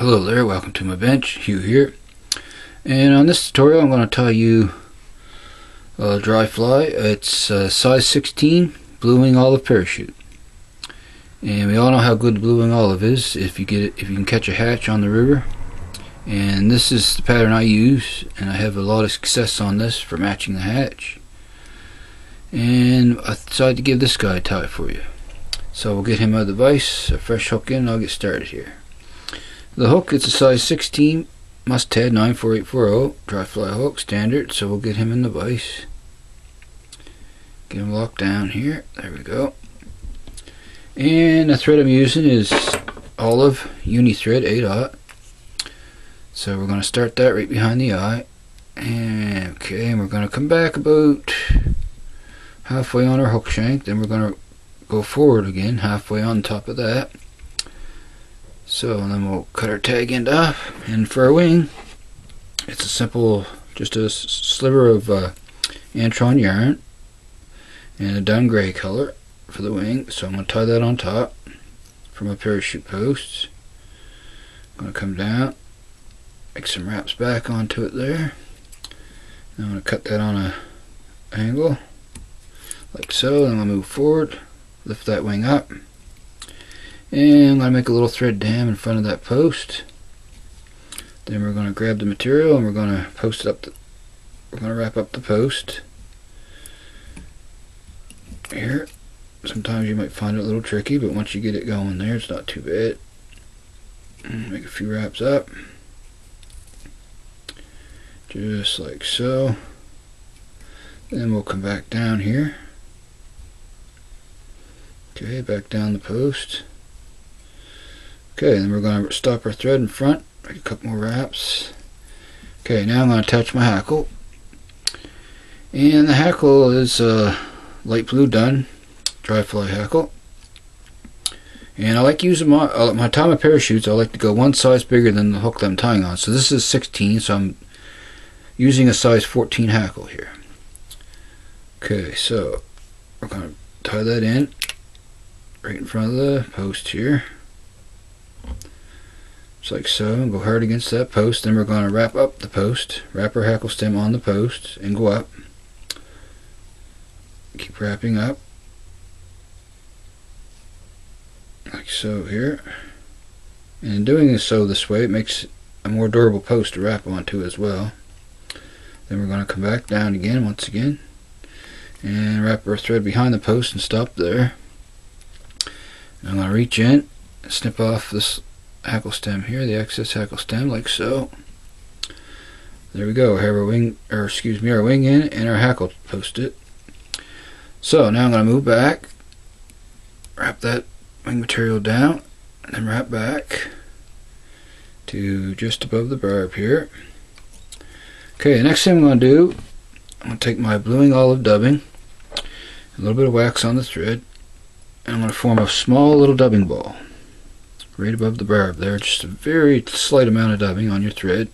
Hello there, welcome to my bench. Hugh here, and on this tutorial I'm going to tell you a dry fly. It's size 16 blue wing olive parachute, and we all know how good blue wing olive is if you can catch a hatch on the river. And this is the pattern I use, and I have a lot of success on this for matching the hatch. And I decided to give this guy a tie for you. So we'll get him out of the vise, a fresh hook in, and I'll get started here. The hook, it's a size 16 mustad 94840 dry fly hook, standard. So we'll get him in the vise. Get him locked down here. There we go. And the thread I'm using is olive uni thread 8/0. So we're going to start that right behind the eye. And okay, and we're going to come back about halfway on our hook shank. Then we're going to go forward again halfway on top of that. So then we'll cut our tag end off, and for our wing, it's a simple, just a sliver of antron yarn and a dun gray color for the wing. So I'm going to tie that on top from a parachute post. I'm going to come down, make some wraps back onto it there. And I'm going to cut that on an angle like so. Then I'm going to move forward, lift that wing up. And I'm going to make a little thread dam in front of that post. Then we're going to grab the material and we're going to post it up. We're going to wrap up the post here. Sometimes you might find it a little tricky, but once you get it going there, it's not too bad. Make a few wraps up, just like so. Then we'll come back down here. Okay, back down the post. Okay, then we're going to stop our thread in front, make a couple more wraps. Okay, now I'm going to attach my hackle. And the hackle is light blue dun, dry fly hackle. And I like using my tie my parachutes, I like to go one size bigger than the hook that I'm tying on. So this is 16, so I'm using a size 14 hackle here. Okay, so we're going to tie that in right in front of the post here. Just like so, and go hard against that post. Then we're going to wrap up the post, wrap our hackle stem on the post, and go up. Keep wrapping up, like so here. And in doing so this way, it makes a more durable post to wrap onto as well. Then we're going to come back down again, once again, and wrap our thread behind the post and stop there. And I'm going to reach in and snip off this hackle stem here, the excess hackle stem, like so. There we go. We have our wing, or excuse me, our wing in and our hackle posted. So now I'm going to move back, wrap that wing material down, and then wrap back to just above the barb here. Okay, the next thing I'm going to do, I'm going to take my blue wing olive dubbing, a little bit of wax on the thread, and I'm going to form a small little dubbing ball right above the barb there, just a very slight amount of dubbing on your thread,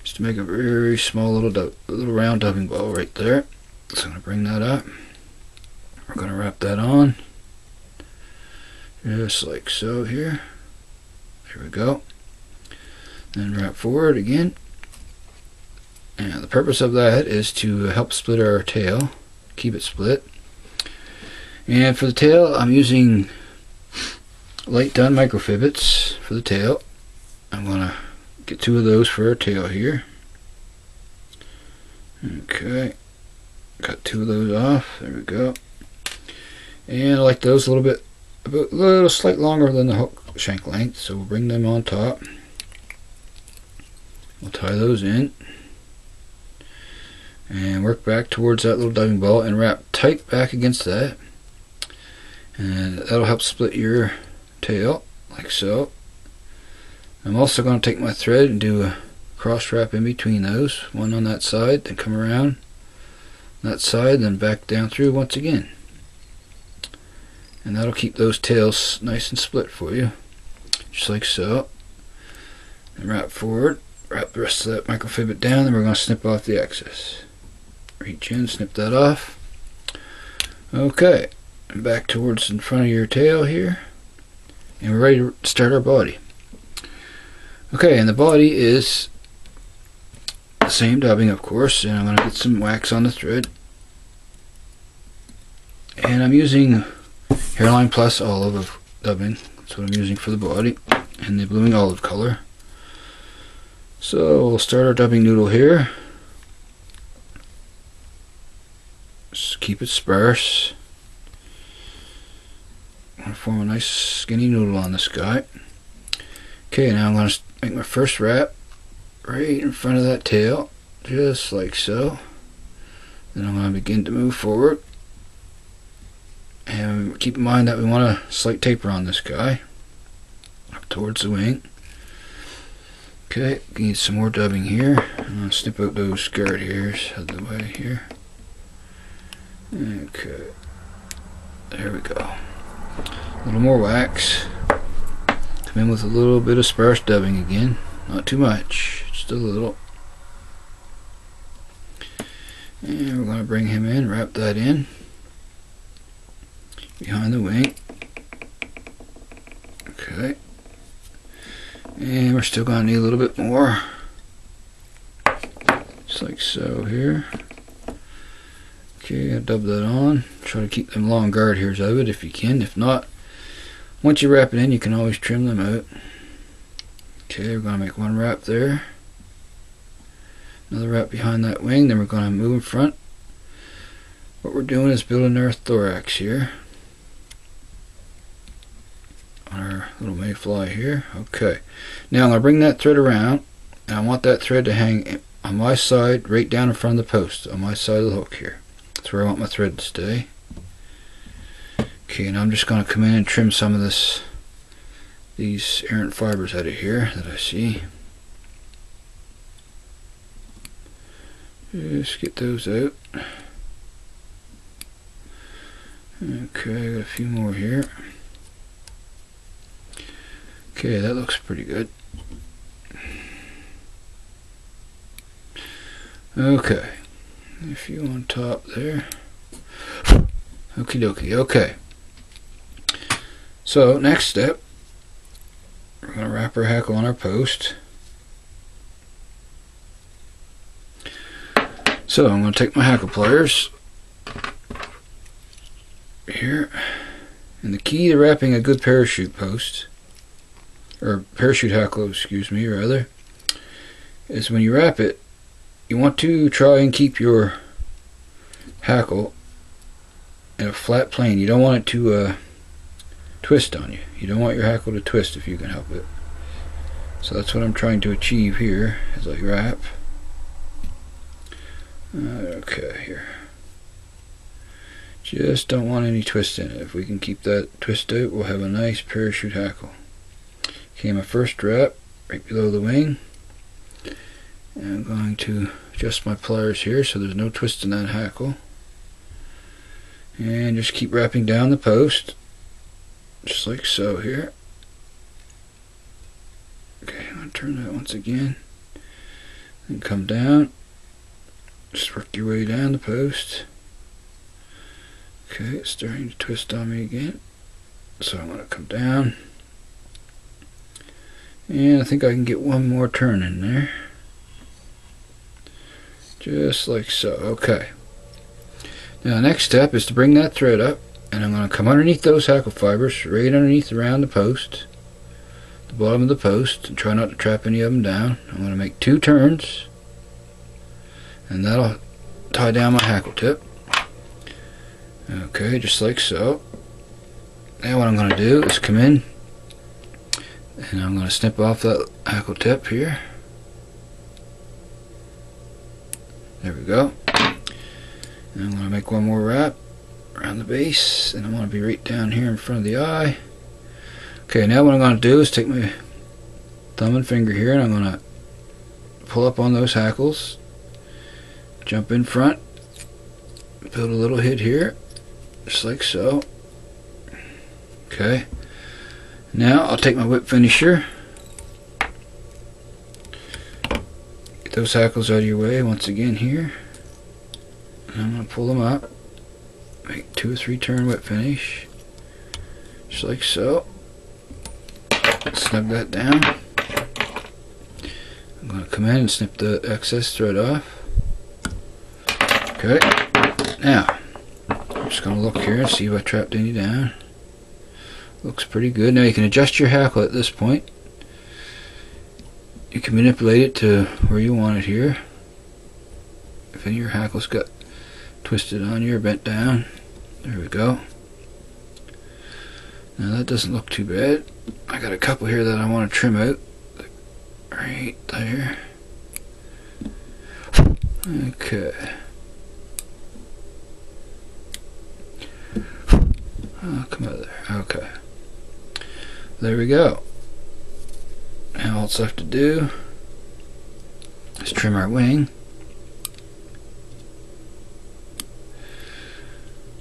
just to make a very small little round dubbing ball right there. So I'm going to bring that up. We're going to wrap that on, just like so here. Here we go. Then wrap forward again. And the purpose of that is to help split our tail, keep it split. And for the tail, I'm using light dun micro fibetts for the tail. I'm going to get 2 of those for our tail here. Okay, got 2 of those off. There we go. And I like those a little slight longer than the hook shank length, so we'll bring them on top. We'll tie those in and work back towards that little dubbing ball and wrap tight back against that, and that'll help split your tail like so. I'm also going to take my thread and do a cross wrap in between those, one on that side, then come around that side, then back down through once again, and that'll keep those tails nice and split for you, just like so. And wrap forward, wrap the rest of that micro fibet down, then we're going to snip off the excess. Reach in, snip that off. Okay, and back towards in front of your tail here, and we're ready to start our body. Okay, and the body is the same dubbing, of course, and I'm going to get some wax on the thread. And I'm using Hairline Plus Olive dubbing. That's what I'm using for the body, and the blooming olive color. So we'll start our dubbing noodle here. Just keep it sparse. I'm going to form a nice skinny noodle on this guy. Okay, now I'm going to make my first wrap right in front of that tail, just like so. Then I'm going to begin to move forward. And keep in mind that we want a slight taper on this guy, up towards the wing. Okay, need some more dubbing here. I'm going to snip out those guard hairs out of the way here. Okay, there we go. A little more wax. Come in with a little bit of sparse dubbing again. Not too much, just a little. And we're going to bring him in, wrap that in behind the wing. Okay. And we're still going to need a little bit more. Just like so here. Okay, I'll dub that on. Try to keep them long guard hairs out of it if you can. If not, once you wrap it in, you can always trim them out. Okay, we're going to make one wrap there. Another wrap behind that wing. Then we're going to move in front. What we're doing is building our thorax here. On our little mayfly here. Okay. Now I'm going to bring that thread around. And I want that thread to hang on my side, right down in front of the post. On my side of the hook here. That's where I want my thread to stay. Okay, and I'm just going to come in and trim some of these errant fibers out of here that I see. Just get those out. Okay, got a few more here. Okay, that looks pretty good. Okay, a few on top there. Okie dokie, okay. So, next step, we're going to wrap our hackle on our post. So, I'm going to take my hackle pliers here. And the key to wrapping a good parachute post, or parachute hackle, excuse me, rather, is when you wrap it, you want to try and keep your hackle in a flat plane. You don't want it to twist on you. You don't want your hackle to twist if you can help it. So that's what I'm trying to achieve here as I wrap. Okay, here. Just don't want any twist in it. If we can keep that twist out, we'll have a nice parachute hackle. Okay, my first wrap right below the wing. And I'm going to adjust my pliers here so there's no twist in that hackle. And just keep wrapping down the post. Just like so here. Okay, I'm going to turn that once again. And come down. Just work your way down the post. Okay, it's starting to twist on me again. So I'm going to come down. And I think I can get one more turn in there. Just like so. Okay. Now the next step is to bring that thread up. And I'm going to come underneath those hackle fibers, right underneath around the post. The bottom of the post. And try not to trap any of them down. I'm going to make 2 turns. And that'll tie down my hackle tip. Okay, just like so. Now what I'm going to do is come in and I'm going to snip off that hackle tip here. There we go. And I'm going to make one more wrap around the base, and I want to be right down here in front of the eye. Okay, now what I'm going to do is take my thumb and finger here and I'm going to pull up on those hackles, jump in front, build a little hit here, just like so. Okay, now I'll take my whip finisher, get those hackles out of your way once again here, and I'm going to pull them up, make 2 or 3 turn whip finish, just like so. Snug that down. I'm going to come in and snip the excess thread off. Okay, now I'm just going to look here and see if I trapped any down. Looks pretty good. Now you can adjust your hackle at this point. You can manipulate it to where you want it here. If any of your hackles got twisted on you or bent down, there we go. Now that doesn't look too bad. I got a couple here that I want to trim out. Right there. Okay. Oh, come out of there. Okay. There we go. Now all it's left to do is trim our wing.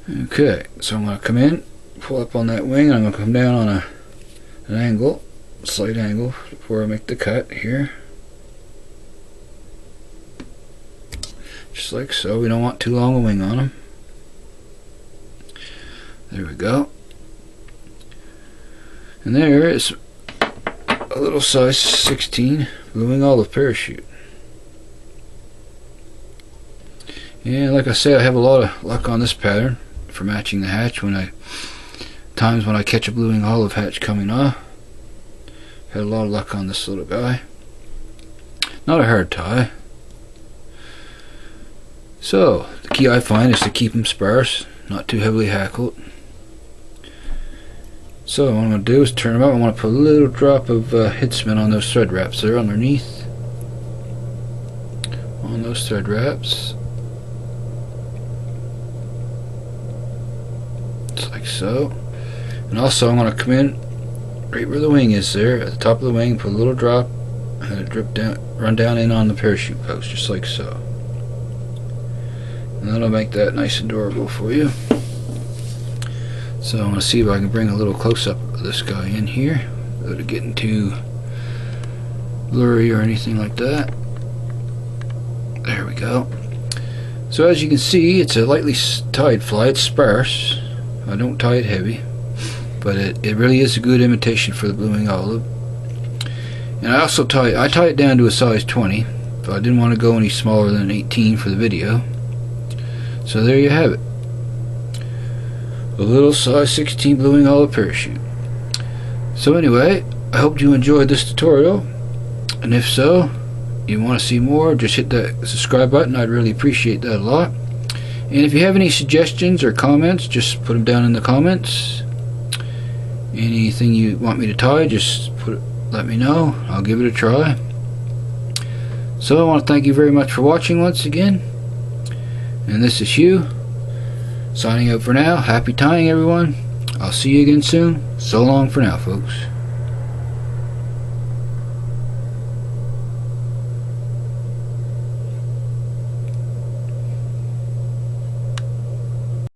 Okay, so I'm going to come in, pull up on that wing, and I'm going to come down on an angle, slight angle, before I make the cut here. Just like so. We don't want too long a wing on them. There we go. And there is a little size 16 blue wing olive parachute. And like I say, I have a lot of luck on this pattern for matching the hatch. Times when I catch a blue wing olive hatch coming off, had a lot of luck on this little guy. Not a hard tie. So the key I find is to keep them sparse, not too heavily hackled. So what I'm going to do is turn them up. I want to put a little drop of head cement on those thread wraps there underneath. On those thread wraps. Just like so. And also I'm going to come in right where the wing is there, at the top of the wing, put a little drop and let it drip down, run down in on the parachute post, just like so. And that'll make that nice and durable for you. So I'm going to see if I can bring a little close-up of this guy in here without it getting too blurry or anything like that. There we go. So as you can see, it's a lightly tied fly. It's sparse. I don't tie it heavy, but it really is a good imitation for the blue wing olive. And I also tie it down to a size 20, but I didn't want to go any smaller than an 18 for the video. So there you have it. A little size 16 blue wing olive parachute. So anyway, I hope you enjoyed this tutorial, and if so, you want to see more, just hit that subscribe button. I'd really appreciate that a lot. And if you have any suggestions or comments, just put them down in the comments. Anything you want me to tie, just let me know. I'll give it a try. So I want to thank you very much for watching once again. And this is Hugh, signing out for now. Happy tying, everyone. I'll see you again soon. So long for now, folks.